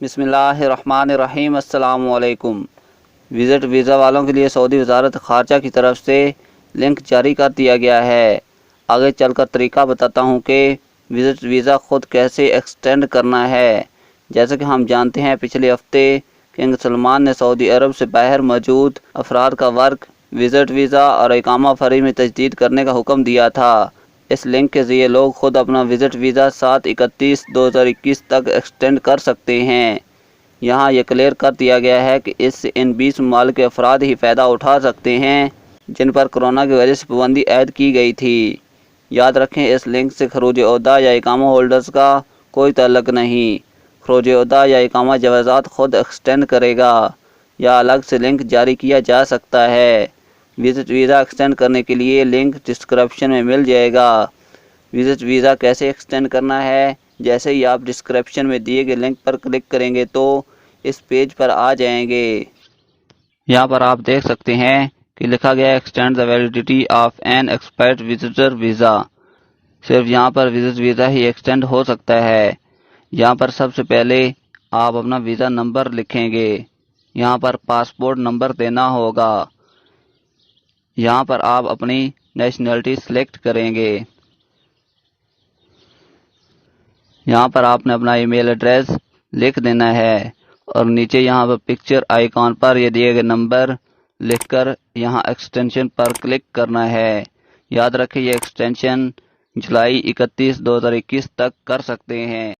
بسم اللہ الرحمن الرحیم۔ السلام علیکم۔ وزٹ ویزا والوں کے لیے سعودی وزارت خارجہ کی طرف سے لنک جاری کر دیا گیا ہے۔ آگے چل کر طریقہ بتاتا ہوں کہ وزٹ ویزا خود کیسے ایکسٹینڈ کرنا ہے۔ جیسا کہ ہم جانتے ہیں پچھلے ہفتے کنگ سلمان نے سعودی عرب سے باہر موجود افراد کا ورک وزٹ ویزا اور اقامہ فری میں تجدید کرنے کا حکم دیا تھا۔ اس لنک کے ذریعے لوگ خود اپنا وزٹ ویزا 7/31/2021 تک ایکسٹینڈ کر سکتے ہیں۔ یہاں یہ کلیئر کر دیا گیا ہے کہ اس سے ان 20 ممالک کے افراد ہی فائدہ اٹھا سکتے ہیں جن پر کورونا کی وجہ سے پابندی عائد کی گئی تھی۔ یاد رکھیں اس لنک سے خروج عہدہ یا اقامہ ہولڈرز کا کوئی تعلق نہیں۔ خروج عہدہ یا اقامہ جوازات خود ایکسٹینڈ کرے گا یا الگ سے لنک جاری کیا جا سکتا ہے۔ وزٹ ویزا ایکسٹینڈ کرنے کے لیے لنک ڈسکرپشن میں مل جائے گا۔ وزٹ ویزا کیسے ایکسٹینڈ کرنا ہے؟ جیسے ہی آپ ڈسکرپشن میں دیے گئے لنک پر کلک کریں گے تو اس پیج پر آ جائیں گے۔ یہاں پر آپ دیکھ سکتے ہیں کہ لکھا گیا extend the validity of an expired visitor visa. صرف یہاں پر وزٹ ویزا ہی ایکسٹینڈ ہو سکتا ہے۔ یہاں پر سب سے پہلے آپ اپنا ویزا نمبر لکھیں گے۔ یہاں پر پاسپورٹ نمبر دینا ہوگا۔ یہاں پر آپ اپنی نیشنلٹی سلیکٹ کریں گے۔ یہاں پر آپ نے اپنا ای میل ایڈریس لکھ دینا ہے اور نیچے یہاں پر پکچر آئیکن پر یہ دیے گئے نمبر لکھ کر یہاں ایکسٹینشن پر کلک کرنا ہے۔ یاد رکھیں یہ ایکسٹینشن جولائی 31/2021 تک کر سکتے ہیں۔